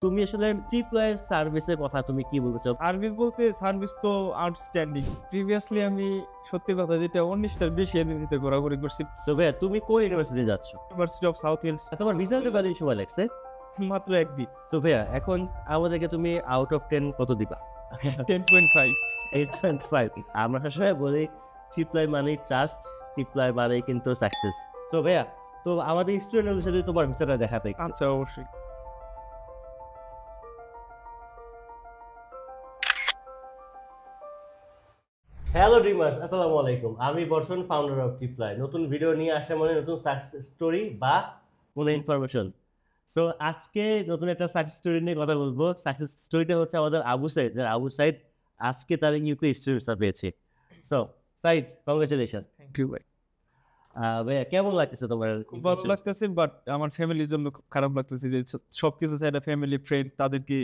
তুমি আসলে ট্রিপওয়াইজ সার্ভিসের কথা তুমি কি বলতে চাও? সার্ভিস বলতে সার্ভিস তো আউটস্ট্যান্ডিং। প্রিভিয়াসলি আমি সত্যি কথা যেটা ১৯ টার বেশি এজেন্সিতে ঘোরাঘুরি করছি। তো ভাইয়া তুমি কোন ইউনিভার্সিটি যাচ্ছ? ইউনিভার্সিটি অফ সাউথ ওয়েলস তোমার ভিসা হতে কতদিন সময় লাগছে? মাত্র ১ দিন। তো ভাইয়া এখন আমাদেরকে তুমি আউট অফ 10 কত দিবা? 10.5 8.5। আমরা সবসময় বলি ট্রিপলাই মানেই ট্রাস্ট, ট্রিপলাই মানেই কিন্তু সাকসেস। তো ভাইয়া তো আমাদের স্টুডেন্টদের সাথে তোমার ভিসাটা দেখাতে একটু। আচ্ছা অবশ্যই। হ্যালো ড্রিমার্স, আসসালামু আলাইকুম। আমি বর্ষণ, ফাউন্ডার অফ ট্রিপলাই। নতুন ভিডিও নিয়ে আসা মানে নতুন সাকসেস স্টোরি বা কোনো ইনফরমেশন। সো আজকে নতুন একটা সাকসেস স্টোরি নিয়ে কথা বলবো। সাকসেস স্টোরিটা হচ্ছে আমাদের আবু সাইদ। আবু সাইদ আজকে তার ইউকে স্টুডেন্টসরা পেয়েছে। So Saeed, congratulation. Thank you ভাই। ভাইয়া কেমন লাগতেছে তোমার? খুব ভালো লাগতেছে বাট আমার ফ্যামিলির জন্য খুব খারাপ লাগতেছে যে সবকিছু ছাইড়া ফ্যামিলি, ফ্রেন্ড তাদেরকে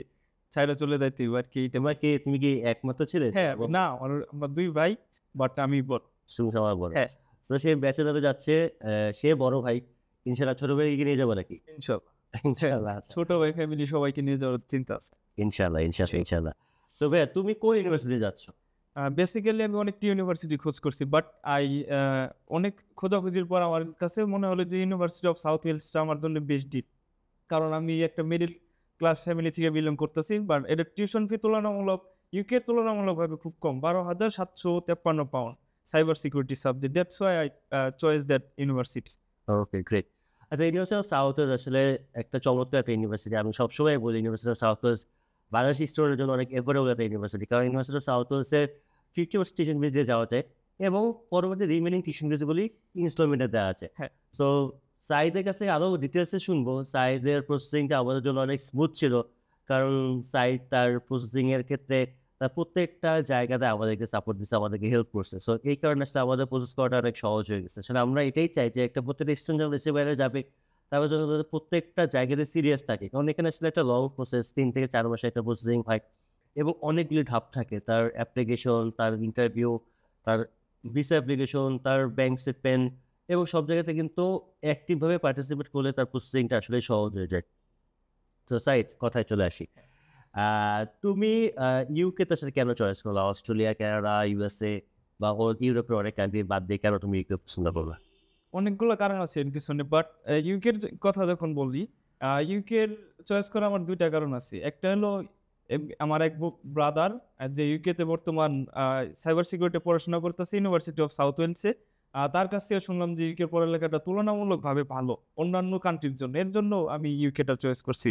ছাইড়া চলে যাইতে হবে আরকি। এটা তুমি কি একমাত্র ছিলে? হ্যাঁ, না আমরা ২ ভাই বাট আমি বড়। তুমি সবার বড়। হ্যাঁ, তো সে ব্যাচেলরে যাচ্ছে, সে বড় ভাই। ইনশাআল্লাহ ছোট ভাইকে নিয়ে যাবো নাকি? ইনশাআল্লাহ। ইনশাআল্লাহ। ছোট ভাই ফ্যামিলি সবাইকে নিয়ে যাওয়ার চিন্তা আছে। ইনশাআল্লাহ, ইনশাআল্লাহ। তো ভাইয়া তুমি কোন ইউনিভার্সিটি যাচ্ছ? বেসিক্যালি আমি অনেকটি ইউনিভার্সিটি খোঁজ করছি বাট অনেক খোঁজাখুঁজির পর আমার কাছে মনে হলো যে ইউনিভার্সিটি অফ সাউথ ওয়েলসটা আমার জন্য বেস্ট ডিল। কারণ আমি একটা মিডল ক্লাস ফ্যামিলি থেকে বিলং করতেছি বাট এটার টিউশন ফি ইউকে তুলনামূলকভাবে খুব কম, ১২,৭৫৩ pound. Cyber security subject, that's why I choice that university. Okay, great. আচ্ছা, ইউনিভার্সিটি অফ সাউথ ওয়েস্ট আসলে একটা চমৎকার একটা ইউনিভার্সিটি। আমি সবসময় বলি university of South West Bangladeshi স্টুডেন্টের জন্য অনেক এফোর্ডেবল একটা ইউনিভার্সিটি। কারণ ইউনিভার্সিটি অফ সাউথ ওয়েস্টের 50% টিউশন ফিজ দিয়ে যাওয়া যায় এবং পরবর্তী রিমেনিং টিউশন ফিজগুলি ইনস্টলমেন্টে দেওয়া আছে। হ্যাঁ। সো সাইদের কাছে আরও ডিটেলসে শুনবো। সাইদের প্রসেসিংটা আমাদের জন্য অনেক স্মুথ ছিল, কারণ সাইদ তার প্রসেসিংয়ের ক্ষেত্রে তার প্রত্যেকটা জায়গাতে আমাদেরকে সাপোর্ট দিচ্ছে, আমাদেরকে হেল্প করছে। সো এই কারণে আসলে আমাদের প্রসেস করাটা অনেক সহজ হয়ে গেছে। আসলে আমরা এটাই চাই যে একটা প্রত্যেকটা স্টুডেন্ট যখন দেশের বাইরে যাবে তারা যেন তাদের প্রত্যেকটা জায়গাতে সিরিয়াস থাকে। কারণ এখানে আসলে একটা লং প্রসেস, ৩ থেকে ৪ মাসে একটা প্রসেসিং হয় এবং অনেকগুলি ধাপ থাকে। তার অ্যাপ্লিকেশন, তার ইন্টারভিউ, তার ভিসা অ্যাপ্লিকেশন, তার ব্যাংক স্টেটমেন্ট এবং সব জায়গাতে কিন্তু অ্যাক্টিভভাবে পার্টিসিপেট করলে তার প্রসেসিংটা আসলে সহজ হয়ে যায়। তো সাইদ, কথায় চলে আসি। তুমি ইউকেতে আসলে কেন চয়েস করলা? অস্ট্রেলিয়া, কানাডা, ইউএসএ বা ইউরোপের অনেক কান্ট্রি বাদ দিয়ে কেন তুমি ইউকে পছন্দ করলা? অনেকগুলো কারণ আছে এর পিছনে বাট ইউকের কথা যখন বলি, ইউকের চয়েস করা আমার ২ টা কারণ আছে। একটা হলো আমার এক ব্রাদার যে ইউকেতে বর্তমান সাইবার সিকিউরিটি পড়াশোনা করতেছে ইউনিভার্সিটি অফ সাউথ ওয়েলসে। তার কাছ থেকে শুনলাম যে ইউকের পড়ালেখাটা তুলনামূলকভাবে ভালো অন্যান্য কান্ট্রির জন্য। এর জন্য আমি ইউকেটা চয়েস করছি।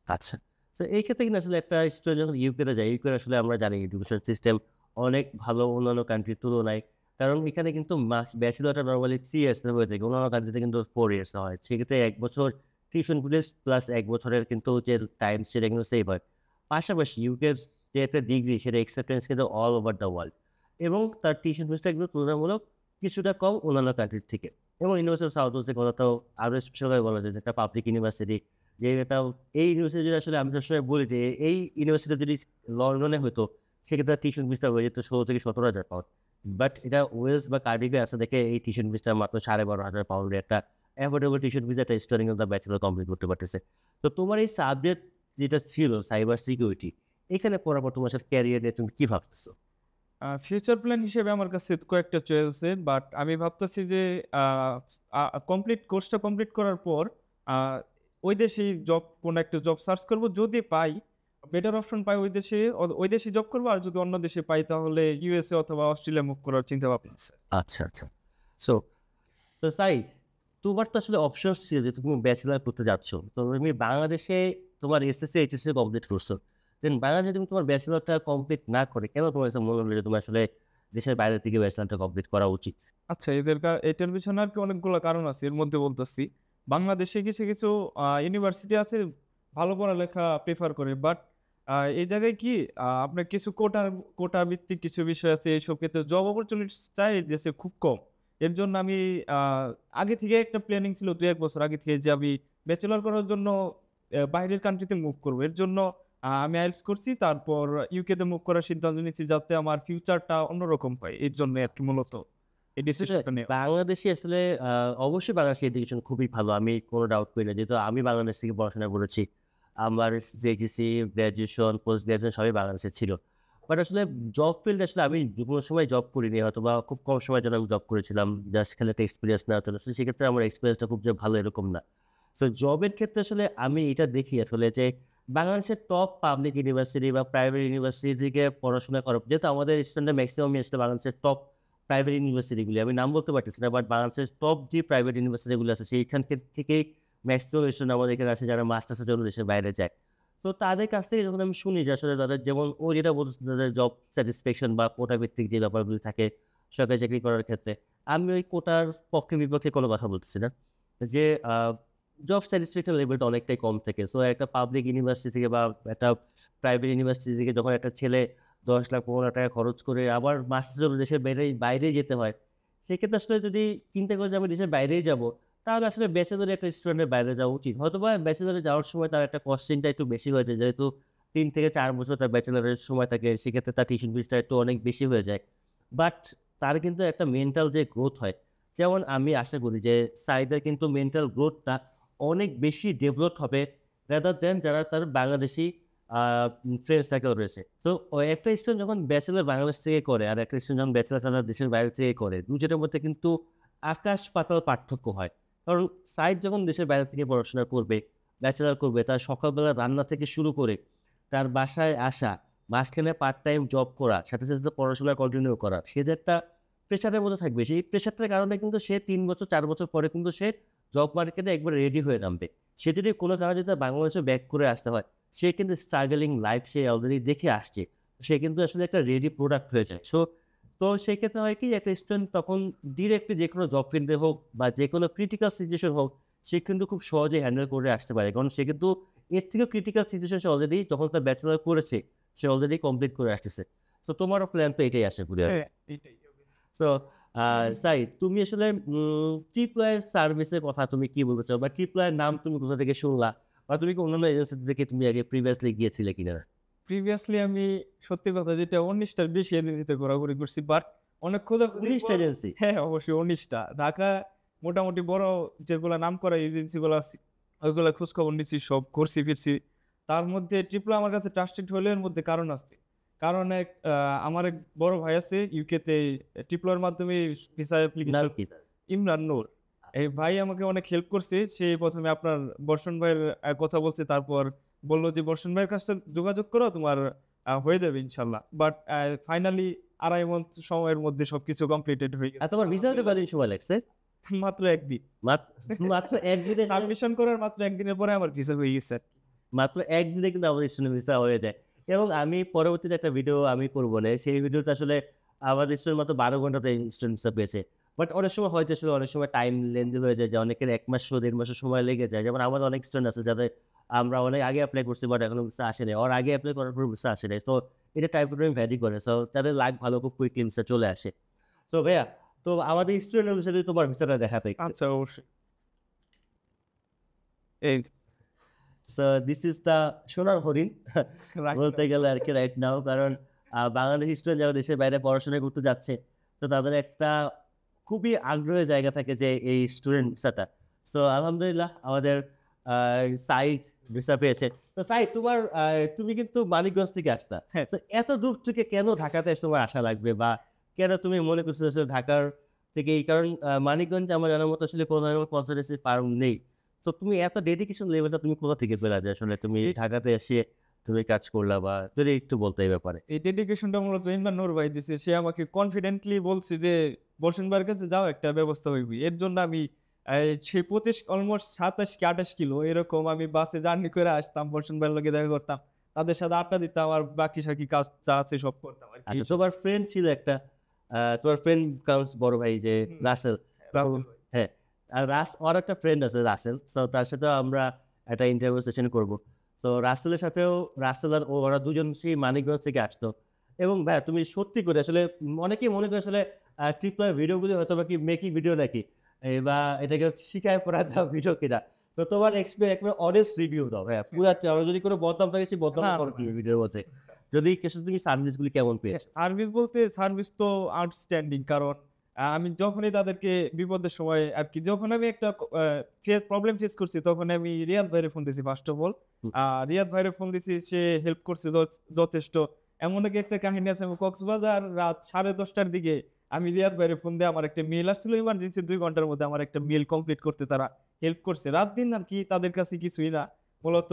আচ্ছা। তো এই ক্ষেত্রে কিন্তু আসলে একটা স্টুডেন্ট যখন ইউকেতে যায়, ইউকে আসলে আমরা জানি এডুকেশন সিস্টেম অনেক ভালো অন্যান্য কান্ট্রির তুলনায়। কারণ এখানে কিন্তু ব্যাচেলরটা নরমালি 3 ইয়ার্স এর হয়ে থাকে। অন্যান্য কান্ট্রিতে কিন্তু 4 ইয়ার্স হয়। সেক্ষেত্রে ১ বছর টিউশন ফিস প্লাস ১ বছরের কিন্তু যে টাইম সেটা কিন্তু সেভ হয়। পাশাপাশি ইউকের যে একটা ডিগ্রি সেটা অ্যাকসেপ্টেন্স কিন্তু অল ওভার দ্য ওয়ার্ল্ড এবং তার টিউশন ফিসটা কিন্তু তুলনামূলক কিছুটা কম অন্যান্য কান্ট্রির থেকে। এবং ইউনিভার্সিটি অফ সাউথ ওয়েলসের কথা তো আরও স্পেশালভাবে বলা যায় যে একটা পাবলিক ইউনিভার্সিটি। যে এটা এই ইউনিভার্সিটি আসলে আমি সবসময় বলি যে এই ইউনিভার্সিটি যদি লন্ডনে হতো সেক্ষেত্রে টিউশন ফিসটা হয়ে যেত ১৬ থেকে ১৭,০০০ পাউন্ড। বাট এটা ওয়েলস বা কার্ডিফে আছে দেখে এই টিউশন ফিসটা মাত্র ১২,৫০০ পাউন্ডের একটা অ্যাফোর্ডেবল টিউশন ফিস একটা স্টুডেন্ট কিন্তু ব্যাচেলর কমপ্লিট করতে পারতেছে। তো তোমার এই সাবজেক্ট যেটা ছিল সাইবার সিকিউরিটি, এখানে পড়ার পর তোমার সাথে ক্যারিয়ার নিয়ে তুমি কি ভাবতেছো? ফিউচার প্ল্যান হিসেবে আমার কাছে কয়েকটা চয়েস আছে বাট আমি ভাবতেছি যে কোর্সটা কমপ্লিট করার পর আ ওই দেশেই কোনো একটা জব সার্চ করব। যদি পাই, বেটার অপশন পাই ওই দেশে জব করব। আর যদি অন্য দেশে পাই তাহলে ইউএসএ অথবা অস্ট্রেলিয়া মুভ করার চিন্তাভাবনা আছে। আচ্ছা, আচ্ছা। সো তো সাইদ, তোমার তো আসলে অপশনস ছিল যে তুমি ব্যাচেলর করতে যাচ্ছ। তো তুমি বাংলাদেশে তোমার এসএসসি, এইচএসসি কমপ্লিট করছো। দেন বাংলাদেশে তুমি তোমার ব্যাচেলরটা কমপ্লিট না করে কেন তোমার কাছে মনে হলো যে তোমার আসলে দেশের বাইরে থেকে ব্যাচেলরটা কমপ্লিট করা উচিত? আচ্ছা, এটার পিছনে আরকি অনেকগুলো কারণ আছে। এর মধ্যে বলতেছি, বাংলাদেশে কিছু ইউনিভার্সিটি আছে ভালো পড়ালেখা প্রেফার করে। বাট এই জায়গায় কি আপনার কিছু কোটা ভিত্তিক কিছু বিষয় আছে। এইসব ক্ষেত্রে জব অপরচুনিটিস চাই এই দেশে খুব কম। এর জন্য আমি আ আগে থেকে একটা প্ল্যানিং ছিল ২-১ বছর আগে থেকে যে আমি ব্যাচেলর করার জন্য বাইরের কান্ট্রিতে মুভ করব। এর জন্য আমি আইএলটিএস করছি। তারপর ইউকেতে মুভ করার সিদ্ধান্ত নিচ্ছি যাতে আমার ফিউচারটা অন্যরকম হয়। এর জন্যই আরকি মূলত এই আসলে ডিসিশনটা নেওয়া। বাংলাদেশে আসলে অবশ্যই বাংলাদেশের এডুকেশন খুবই ভালো। আমি কোনো ডাউট করি না। যেহেতু আমি বাংলাদেশ থেকে পড়াশোনা করেছি। আমার জেজিসি, গ্র্যাজুয়েশন, পোস্ট গ্র্যাজুয়েশন সবই বাংলাদেশে ছিল। বাট আসলে জব ফিল্ড আসলে আমি কোনো সময় জব করিনি, হয়তোবা খুব কম সময়ের জন্য আমি জব করেছিলাম। জাস্ট খালি একটা এক্সপেরিয়েন্স নেওয়ার জন্য। সো সেক্ষেত্রে আমার এক্সপেরিয়েন্সটা খুব যে ভালো এরকম না। সো জবের ক্ষেত্রে আসলে আমি এটা দেখি আসলে যে বাংলাদেশের টপ পাবলিক ইউনিভার্সিটি বা প্রাইভেট ইউনিভার্সিটি থেকে পড়াশোনা করা, যেহেতু আমাদের স্টুডেন্টরা ম্যাক্সিমামই আসলে বাংলাদেশের টপ প্রাইভেট ইউনিভার্সিটিগুলি, আমি নাম বলতে পারতেছি না, বাট বাংলাদেশের টপ যে প্রাইভেট ইউনিভার্সিটিগুলো আছে সেইখান থেকেই ম্যাক্সিমাম স্টুডেন্ট আমাদের এখানে আসে যারা মাস্টার্সের জন্য দেশের বাইরে যায়। তো তাদের কাছ থেকে যখন আমি শুনি যে আসলে তাদের, যেমন ও যেটা বলতেছে, তাদের জব স্যাটিসফ্যাকশন বা কোটা ভিত্তিক যে ব্যাপারগুলি থাকে সরকারি চাকরি করার ক্ষেত্রে, আমি ওই কোটার পক্ষে বিপক্ষে কোনো কথা বলতেছি না। যে জব স্যাটিসফ্যাকশন লেভেলটা অনেকটাই কম থাকে। সো একটা পাবলিক ইউনিভার্সিটি থেকে বা একটা প্রাইভেট ইউনিভার্সিটি থেকে যখন একটা ছেলে ১০ লাখ ১৫ লাখ টাকা খরচ করে আবার মাস্টার্সের জন্য দেশের বাইরে যেতে হয়, সেক্ষেত্রে আসলে যদি চিন্তা করে যে আমি দেশের বাইরেই যাবো, তাহলে আসলে ব্যাচেলরে একটা স্টুডেন্টের বাইরে যাওয়া উচিত। হয়তোবা ব্যাচেলরে যাওয়ার সময় তার একটা কস্টিংটা একটু বেশি হয়ে যায়। যেহেতু ৩ থেকে ৪ বছর তার ব্যাচেলরের সময় থাকে, সেক্ষেত্রে তার টিউশন ফিসটা একটু অনেক বেশি হয়ে যায়। বাট তার কিন্তু একটা মেন্টাল যে গ্রোথ হয়, যেমন আমি আশা করি যে সাঈদের কিন্তু মেন্টাল গ্রোথটা অনেক বেশি ডেভেলপড হবে রাদার দ্যান যারা তার বাংলাদেশী আ ফ্রেন্ড সার্কেল রয়েছে। তো একটা স্টুডেন্ট যখন ব্যাচেলর বাংলাদেশ থেকে করে আর একটা স্টুডেন্ট যখন ব্যাচেলর তারা দেশের বাইরে থেকে করে, দুজনের মধ্যে কিন্তু আকাশ পাতাল পার্থক্য হয়। কারণ সাঈদ যখন দেশের বাইরে থেকে পড়াশোনা করবে, ব্যাচেলর করবে, তার সকালবেলা রান্না থেকে শুরু করে তার বাসায় আসা, মাঝখানে পার্ট টাইম জব করা, সাথে, সাথে পড়াশোনা কন্টিনিউ করা। সে যে একটা প্রেশারের মধ্যে থাকবে, সেই প্রেশারটার কারণে কিন্তু সে ৩ বছর ৪ বছর পরে কিন্তু সে জব মার্কেটে একবারে রেডি হয়ে নামবে। সে যদি কোনো কারণে যদি বাংলাদেশে ব্যাক করে আসতে হয়, সে কিন্তু স্ট্রাগলিং লাইফ সে অলরেডি দেখে আসছে। সে কিন্তু আসলে একটা রেডি প্রোডাক্ট হয়ে যায়। তো সেক্ষেত্রে হয় কি, একটা স্টুডেন্ট তখন ডিরেক্টলি যেকোনো জব ফিল্ডে হোক বা যেকোনো ক্রিটিক্যাল সিচুয়েশন হোক, সে কিন্তু খুব সহজেই হ্যান্ডেল করে আসতে পারে। কারণ সে কিন্তু এর থেকেও ক্রিটিক্যাল সিচুয়েশন সে অলরেডি যখন তার ব্যাচেলর করেছে, সে অলরেডি কমপ্লিট করে আসতেছে। তো তোমারও প্ল্যান তো এটাই আশা করি আরকি। হ্যাঁ, এটাই সো সাঈদ, তুমি আসলে ট্রিপলয়ের সার্ভিসের কথা তুমি কি বলতে চাও? বা ট্রিপলয়ের নাম তুমি কোথা থেকে শুনলা? বা তুমি কি অন্যান্য এজেন্সি থেকে তুমি আগে প্রিভিয়াসলি গিয়েছিলে কিনা? প্রিভিয়াসলি আমি সত্যি কথা যেটা ১৯ টার বেশি এজেন্সিতে ঘোরাঘুরি করছি। বাট অনেক খোঁজাখুঁজির ১৯ টা পর এজেন্সি? হ্যাঁ, অবশ্যই ১৯ টা। ঢাকা মোটামুটি বড় যেগুলা নামকরা এজেন্সিগুলো আছে, ওইগুলা খোঁজখবর নিচ্ছি, সব ঘুরছি ফিরছি। তার মধ্যে ট্রিপলো আমার কাছে ট্রাস্টেড হলেও এর মধ্যে কারণ আছে। কারণ আমার এক বড় ভাই আছে ইউকেতে, ট্রিপলোর মাধ্যমে ভিসা নাম অ্যাপ্লিকেশন, কি তার? ইমরান নূর। এই ভাই আমাকে অনেক হেল্প করছে। সে ১ম এ আপনার বর্ষণ ভাইয়ের কথা বলছে। তারপর বলল যে, "বর্ষণ ভাইয়ের কাছে যোগাযোগ করো, তোমার হয়ে যাবে ইনশাআল্লাহ।" বাট ফাইনালি ২.৫ মান্থ সময়ের মধ্যে সবকিছু কমপ্লিটেড হয়ে গেছে। আর তোমার ভিসা হতে আলহামদুলিল্লাহ। কতদিন সময় লাগছে? মাত্র ১ দিন। মাত্র মাত্র ১ দিনে সাবমিশন করার মাত্র ১ দিনের পরে আমার ভিসা হয়ে গেছে আরকি। মাত্র ১ দিনে কিন্তু আমাদের স্টুডেন্ট ভিসা হয়ে যায়। এবং আমি পরবর্তীতে একটা ভিডিও আমি করবো নে। সেই ভিডিওতে আসলে আমাদের স্টুডেন্ট মাত্র ১২ ঘন্টাতে স্টুডেন্ট ভিসা পেয়েছে। বাট অনেক সময় হয় যে আসলে অনেক সময় টাইম লেনদেন হয়ে যায় যে অনেকের ১ মাস ১.৫ মাসের সময় লেগে যায়। যেমন আমাদের অনেক স্টুডেন্ট আছে যাদের আমরা অনেক আগে এপ্লাই করছি বাট এখনো ভিসা আসে নাই। ওর আগে এপ্লাই করার পর ভিসা আসে নাই। তো এটা টাইম টু টাইম ভ্যারি করে। সো তাদের লাক ভালো, খুব কুইকলি ভিসা চলে আসে। তো ভাইয়া, তো আমাদের স্টুডেন্টদের সাথে তোমার ভিসাটা দেখাতো একটু। আচ্ছা, অবশ্যই। এই সো দিস ইস দ্য সোনার হরিণ রাইট বলতে গেলে আরকি রাইট নাও। কারণ বাংলাদেশি স্টুডেন্ট যারা দেশের বাইরে পড়াশোনা করতে যাচ্ছে, তো তাদের একটা খুবই আগ্রহের জায়গা থাকে যে এই স্টুডেন্ট ভিসাটা। সো আলহামদুলিল্লাহ আমাদের আ সাঈদ ভিসা পেয়েছে। তো সাঈদ, তুমি কিন্তু মানিকগঞ্জ থেকে আসতা। হ্যাঁ। সো এত দূর থেকে কেন ঢাকাতে তোমার আসা লাগবে? বা কেন তুমি মনে করছো যে আসলে ঢাকার থেকে, এই কারণ মানিকগঞ্জে আমার জানার মতো আসলে কোনো ধরনের কনসালটেন্সি ফার্ম নেই। তো তুমি এত ডেডিকেশন লেভেলটা তুমি কোথা থেকে পেলা যে আসলে তুমি এই ঢাকাতে এসে তুমি কাজ করলা? বা যদি একটু বলতে এই ব্যাপারে। এই ডেডিকেশনটা মূলত ইমরান নূর ভাই দিছে। সে আমাকে কনফিডেন্টলি বলছে যে, "বর্ষণ ভাইয়ের কাছে যাও, একটা ব্যবস্থা হইবই।" এর জন্য আমি সেই ২৫ অলমোস্ট ২৭ কি ২৮ কিলো এরকম আমি বাসে জার্নি করে আসতাম। বর্ষণ ভাইয়ের লগে দেখা করতাম। তাদের সাথে আড্ডা দিতাম আর বাকি-সাকি কাজ যা আছে সব করতাম আরকি। আচ্ছা, তোমার ফ্রেন্ড ছিল একটা, তোমার ফ্রেন্ড কাউন্টস বড় ভাই যে হুম, রাসেল। রাসেল ভাই। হ্যাঁ, আর ওর একটা ফ্রেন্ড আছে রাসেল। সো তার সাথেও আমরা একটা ইন্টারভিউ সেশন করব। তো রাসেলের সাথেও, রাসেল আর ওরা দুজন সেই মানিকগঞ্জ থেকে আসতো। এবং ভাইয়া, তুমি সত্যি করে আসলে অনেকেই মনে করে আসলে ট্রিপলার ভিডিওগুলো হয়তোবা কি মেকি ভিডিও নাকি? বা এটাকে শিখায় পড়ায় দেওয়া ভিডিও কিনা? তো তোমার একেবারে অনেস্ট রিভিউ দাও ভাইয়া। পুরা যদি কোনো বদনাম থাকে সেই না, বদনামটা না, করো না। তুমি ভিডিওর মধ্যে। যদি কিছু তুমি সার্ভিসগুলি কেমন পেয়েছো? সার্ভিস বলতে সার্ভিস তো আউটস্ট্যান্ডিং। কারণ আমি যখনই তাদেরকে বিপদের সময় আরকি যখন আমি একটা প্রবলেম ফেস করছি তখন আমি রিয়াদ ভাইরে ফোন দিছি ফার্স্ট অফ অল। হুম। রিয়াদ ভাইরে ফোন দিছি সে হেল্প করছে যথেষ্ট। এমন নাকি একটা কাহিনী আছে আমি কক্সবাজার রাত 10:30টার দিকে আমি রিয়াদ ভাইরে ফোন দিয়ে আমার একটা মেইল আসছিল ইমার্জেন্সি ২ ঘন্টার মধ্যে আমার একটা মেইল কমপ্লিট করতে তারা হেল্প করছে। রাত-দিন আরকি তাদের কাছে কিছুই না। মূলত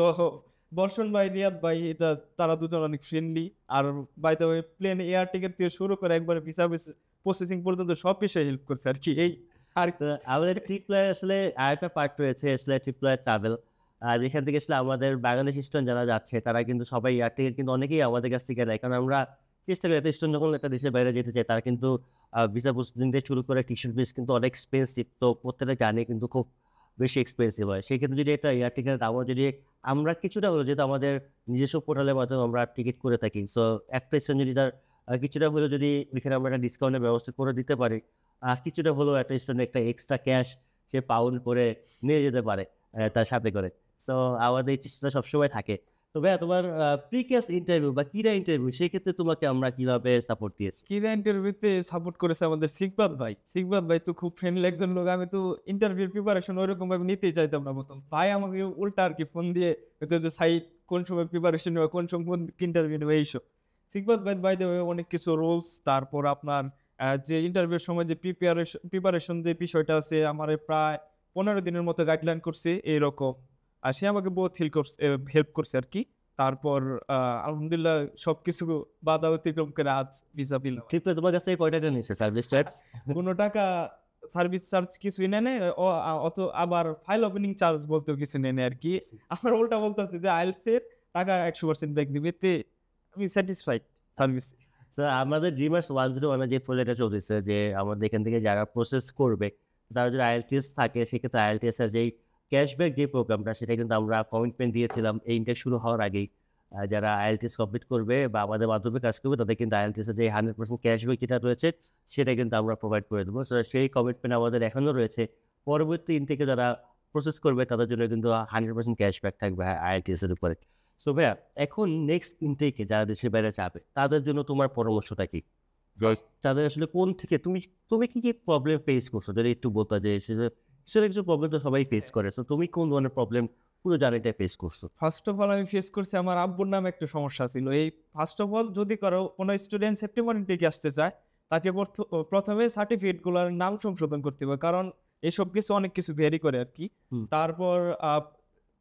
বর্ষণ ভাই, রিয়াদ ভাই এটা তারা দুজন অনেক ফ্রেন্ডলি। আর by the way plane air ticket থেকে শুরু করে একবারে ভিসা প্রসেসিং পর্যন্ত সব বিষয়ে হেল্প করছে আরকি। এই আর তো আমাদের ট্রিপলয়ের আসলে আরেকটা পার্ট রয়েছে আসলে ট্রিপলয়ের ট্রাভেল। আর এখান থেকে আসলে আমাদের বাংলাদেশ স্টুডেন্ট যারা যাচ্ছে তারা কিন্তু সবাই এয়ার টিকেট কিন্তু অনেকেই আমাদের কাছ থেকে নেয়। কারণ আমরা চেষ্টা করি একটা স্টুডেন্ট যখন একটা দেশের বাইরে যেতে চায় তারা কিন্তু ভিসা প্রসেসিং থেকে শুরু করে টিউশন ফিস কিন্তু অনেক এক্সপেন্সিভ। তো প্রত্যেকটা জার্নি কিন্তু খুব বেশি এক্সপেন্সিভ হয়। সেক্ষেত্রে যদি একটা এয়ার টিকেটের দামও যদি আমরা কিছুটা হলেও যেহেতু আমাদের নিজস্ব পোর্টালের মাধ্যমে আমরা টিকিট করে থাকি। সো একটা স্টুডেন্ট যদি তার কিছুটা হলেও যদি ওইখানে আমরা একটা ডিসকাউন্টের ব্যবস্থা করে দিতে পারি কিছুটা হলেও একটা স্টুডেন্ট একটা এক্সট্রা ক্যাশ সে পাউন্ড করে নিয়ে যেতে পারে তার সাথে করে। সো আমাদের এই চেষ্টাটা সবসময় থাকে। তো ভাইয়া তোমার প্রিক্যাস ইন্টারভিউ বা কিরা ইন্টারভিউ সেক্ষেত্রে তোমাকে আমরা কিভাবে সাপোর্ট দিয়েছি? কিরা ইন্টারভিউতে সাপোর্ট করেছে আমাদের সিকবাত ভাই। সিকবাত ভাই তো খুব ফ্রেন্ডলি একজন লোক। আমি তো ইন্টারভিউর প্রিপারেশন ঐরকম ভাবে নিতেই চাইতাম না ১ম। ভাই আমাকে উল্টা আরকি ফোন দিয়ে কইতো যে, "সাইদ কোন সময় প্রিপারেশন নিবা, কোন সময় কোন ইন্টারভিউ নিবা" এইসব। সিকবাত ভাই বাই দ্য ওয়ে অনেক কিছু রুলস তারপর আপনার যে ইন্টারভিউর সময় যে প্রিপারেশন যে বিষয়টা আছে আমারে প্রায় ১৫ দিনের মতো গাইডলাইন করছে এইরকম। আর সে আমাকে বহুত হেল্প করছে আরকি। তারপর আ আলহামদুলিল্লাহ সবকিছু বাধা অতিক্রম করে আজ ভিসা পেলাম। ট্রিপে তোমার কাছ থেকে কয় টাকা নিয়েছে সার্ভিস চার্জ? কোন টাকা সার্ভিস চার্জ কিছুই নেয় নাই। আবার ফাইল ওপেনিং চার্জ বলতেও কিছু নেয় নাই আরকি। আমার উল্টা বলতেছে যে IELTS এর টাকা ১০০% ব্যাক দিবে। এতে আমি স্যাটিসফাইড সার্ভিস। তো আমাদের ড্রিমার্স 101 এ যে প্রজেক্টটা চলতেছে যে আমাদের এখান থেকে যারা প্রসেস করবে তারা যদি IELTS থাকে সেক্ষেত্রে IELTS এর যেই ক্যাশব্যাক যে প্রোগ্রামটা সেটা কিন্তু আমরা কমিটমেন্ট দিয়েছিলাম এই ইনটেক শুরু হওয়ার আগেই। যারা IELTS কমপ্লিট করবে বা আমাদের মাধ্যমে কাজ করবে তাদের কিন্তু IELTS এর যে 100% ক্যাশব্যাক যেটা রয়েছে সেটা কিন্তু আমরা প্রোভাইড করে দেবো। সো সেই কমিটমেন্ট আমাদের এখনো রয়েছে। পরবর্তী ইনটেকে যারা প্রসেস করবে তাদের জন্য কিন্তু 100% ক্যাশব্যাক থাকবে IELTS এর উপরে। সো ভাইয়া এখন নেক্সট ইনটেকে যারা দেশের বাইরে যাবে তাদের জন্য তোমার পরামর্শটা কি? তাদের আসলে কোন থেকে তুমি তুমি কি প্রবলেম ফেস করছো? যদি একটু বলতা যে সেটা কিছু প্রবলেম তো সবাই ফেস করে। সো তুমি কোন ধরনের প্রবলেম পুরো জার্নিটায় ফেস করছো? ফার্স্ট অফ অল আমি ফেস করছি আমার আব্বুর নামে একটা সমস্যা ছিল। এই ফার্স্ট অফ অল যদি কোন স্টুডেন্ট সেপ্টেম্বর ইনটেকে আসতে চায়, তাকে ১ম এ সার্টিফিকেট গুলার নাম সংশোধন করতে হবে। কারণ এসব কিছু অনেক কিছু ভেরি করে আরকি। হুম। তারপর আ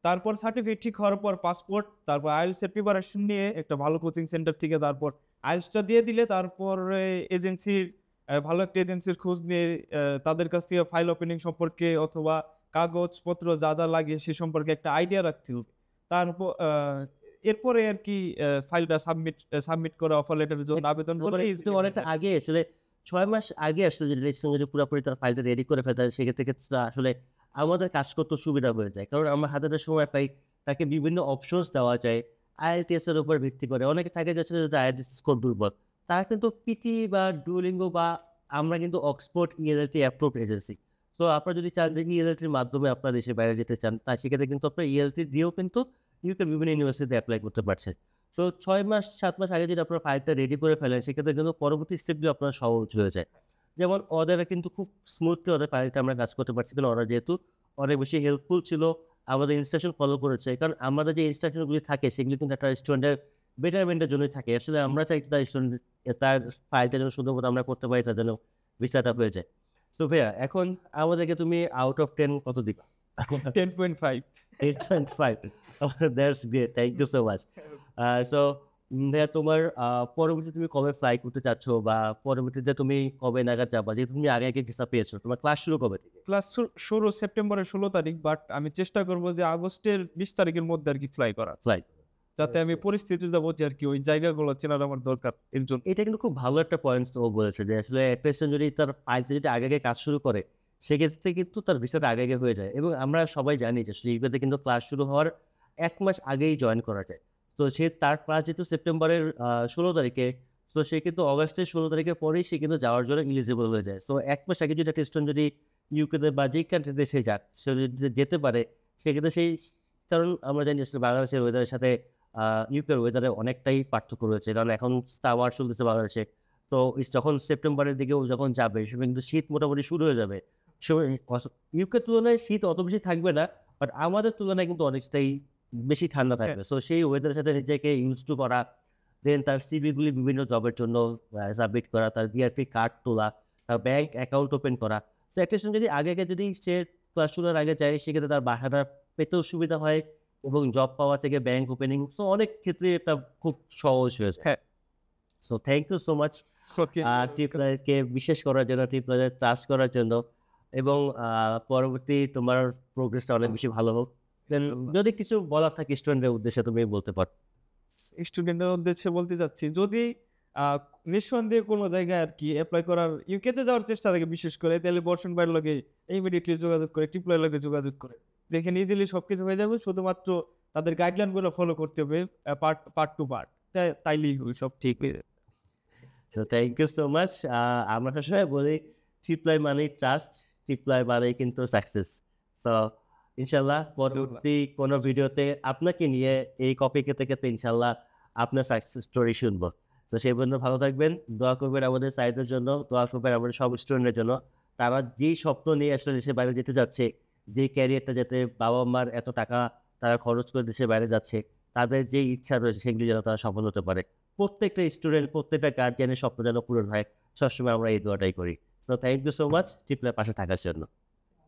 তারপর সার্টিফিকেট ঠিক হওয়ার পর পাসপোর্ট, তারপর IELTS এর প্রিপারেশন নিয়ে একটা ভালো কোচিং সেন্টার থেকে তারপর IELTS টা দিয়ে দিলে তারপরে এজেন্সির ভালো একটা এজেন্সির খোঁজ নিয়ে তাদের কাছ থেকে ফাইল ওপেনিং সম্পর্কে অথবা কাগজপত্র যা লাগে সে সম্পর্কে একটা আইডিয়া রাখতে হবে। এরপরে আরকি ফাইলটা সাবমিট করে অফার লেটারের জন্য আবেদন করলে কিন্তু অনেকটা আগে আসলে ৬ মাস আগে আসলে যদি রেজিস্ট্রেশন যদি পুরোপুরি তার ফাইলটা রেডি করে ফেলে তাহলে সেক্ষেত্রে ক্ষেত্রে আসলে আমাদের কাজ করতে সুবিধা হয়ে যায়। কারণ আমরা হাতে একটা সময় পাই, তাকে বিভিন্ন অপশনস দেওয়া যায়। IELTS এর উপর ভিত্তি করে। অনেকে থাকে যে আসলে যাদের IELTS স্কোর দুর্বল। তারা কিন্তু পিটি বা ডুওলিঙ্গো বা আমরা কিন্তু অক্সফোর্ড ELLT অ্যাপ্রুভড এজেন্সি। তো আপনারা যদি চান যে ELLT এর মাধ্যমে আপনারা দেশের বাইরে যেতে চান, সেক্ষেত্রে কিন্তু আপনারা ELLT দিয়েও কিন্তু ইউকের বিভিন্ন ইউনিভার্সিটিতে এপ্লাই করতে পারছেন। তো ৬ মাস ৭ মাস আগে যদি আপনারা ফাইলটা রেডি করে ফেলেন সেক্ষেত্রে কিন্তু পরবর্তী স্টেপগুলো আপনার সহজ হয়ে যায়। যেমন ওদেরা কিন্তু খুব স্মুথলি ওদের ফাইলটা আমরা কাজ করতে পারছি কারণ ওরা যেহেতু অনেক বেশি হেল্পফুল ছিল, আমাদের ইনস্ট্রাকশন ফলো করেছে। কারণ আমাদের যে ইনস্ট্রাকশনগুলি থাকে সেগুলি কিন্তু একটা স্টুডেন্টের বেটারমেন্টের জন্যই থাকে। আসলে আমরা চাই তার স্টুডেন্ট তার ফাইলটা যেন সুন্দর মতো আমরা করতে পারি তার যেন ভিসাটা হয়ে যায়। সো ভাইয়া এখন আমাদেরকে তুমি আউট অফ 10 কত দিবা? 10.5 8.5 that's great. Thank you so much. So ভাইয়া তোমার পরবর্তীতে তুমি কবে ফ্লাই করতে চাচ্ছ বা পরবর্তীতে তুমি কবে নাগাদ যাবা? যেহেতু তুমি আগে ভিসা পেয়েছো। তোমার ক্লাস শুরু কবে থেকে? ক্লাস শুরু সেপ্টেম্বরের ১৬ তারিখ। বাট আমি চেষ্টা করব যে আগস্টের ২০ তারিখের মধ্যে আরকি ফ্লাই করার। ফ্লাই। যাতে আমি পরিস্থিতিটা বুঝি আরকি ওই জায়গাগুলো চেনার আমার দরকার এর জন্য। এটা কিন্তু খুব ভালো একটা পয়েন্ট ও বলেছে যে আসলে একটা স্টুডেন্ট যদি তার ফাইলস যদি আগে কাজ শুরু করে সেক্ষেত্রে কিন্তু তার ভিসাটা আগে হয়ে যায় এবং আমরা সবাই জানি যে আসলে ইউকেতে কিন্তু ক্লাস শুরু হওয়ার ১ মাস আগেই জয়েন করা যায়। তো সে তার ক্লাস যেহেতু সেপ্টেম্বরের ১৬ তারিখে, তো সে কিন্তু অগাস্টের ১৬ তারিখের পরেই সে কিন্তু যাওয়ার জন্য এলিজিবল হয়ে যায়। সো ১ মাস আগে যদি একটা স্টুডেন্ট যদি ইউকেতে বা যেই কান্ট্রিতে সে যাক, সে যদি যেতে পারে সেক্ষেত্রে সেই কারণ আমরা জানি আসলে বাংলাদেশের ওয়েদারের সাথে ইউকের ওয়েদারে অনেকটাই পার্থক্য রয়েছে। কারণ এখন সামার চলতেছে বাংলাদেশে। তো যখন সেপ্টেম্বরের দিকেও যখন যাবে সে কিন্তু শীত মোটামুটি শুরু হয়ে যাবে। সময় ইউকের তুলনায় শীত অত বেশি থাকবে না। বাট আমাদের তুলনায় কিন্তু অনেকটাই বেশি ঠান্ডা হ্যাঁ, থাকবে। সো সেই ওয়েদারের সাথে নিজেকে ইউজড টু করা, দেন তার সিভি গুলি বিভিন্ন জবের জন্য সাবমিট করা, তার বিআরপি কার্ড তোলা, তার ব্যাংক অ্যাকাউন্ট ওপেন করা। তো একটা সময় যদি আগে যদি সে ক্লাস শুরুর আগে যায় সেক্ষেত্রে তার বাসাটা পেতেও সুবিধা হয় এবং জব পাওয়া থেকে ব্যাংক ওপেনিং সো অনেক ক্ষেত্রে এটা খুব সহজ হয়ে যায়। হ্যাঁ। So thank you so much okay. ট্রিপলারকে বিশ্বাস করার জন্য, ট্রিপলারের ট্রাস্ট করার জন্য এবং পরবর্তী তোমার প্রোগ্রেসটা অনেক বেশি ভালো হোক। দেন যদি কিছু বলার থাকে স্টুডেন্টের উদ্দেশ্যে তুমি বলতে পারো। স্টুডেন্টের উদ্দেশ্যে বলতে চাচ্ছি, যদি আ নিঃসন্দেহে কোনো জায়গায় আরকি এপ্লাই করার ইউকেতে যাওয়ার চেষ্টা থাকে বিশেষ করে, তাহলে বর্ষণ ভাইয়ের লগে ইমিডিয়েটলি যোগাযোগ করে, ট্রিপলয়ের লগে যোগাযোগ করে। দেখেন ইজিলি সবকিছু হয়ে যাবে। শুধুমাত্র তাদের গাইডলাইন গুলো ফলো করতে হবে পার্ট টু পার্ট। তাইলেই হবে সব ঠিক হয়ে যাবে। So thank you so much. আমরা সবসময় বলি ট্রিপলাই মানেই ট্রাস্ট, ট্রিপলাই মানেই কিন্তু সাকসেস। সো ইনশাল্লাহ পরবর্তী কোনো ভিডিওতে আপনাকে নিয়ে এই কপি খেতে খেতে ইনশাল্লাহ আপনার সাকসেস স্টোরি শুনবো। তো সেই পর্যন্ত ভালো থাকবেন। দোয়া করবেন আমাদের সাইডের জন্য, দোয়া করবেন আমাদের সব স্টুডেন্টের জন্য। তারা যেই স্বপ্ন নিয়ে আসলে দেশের বাইরে যেতে যাচ্ছে, যেই ক্যারিয়ারটা যাতে বাবা-মার এত টাকা তারা খরচ করে দেশের বাইরে যাচ্ছে, তাদের যেই ইচ্ছা রয়েছে সেগুলি যেন তারা সফল হতে পারে। প্রত্যেকটা স্টুডেন্ট, প্রত্যেকটা গার্জিয়ানের স্বপ্ন যেন পূরণ হয়। সবসময় আমরা এই দোয়াটাই করি। So thank you so much ট্রিপলার পাশে থাকার জন্য।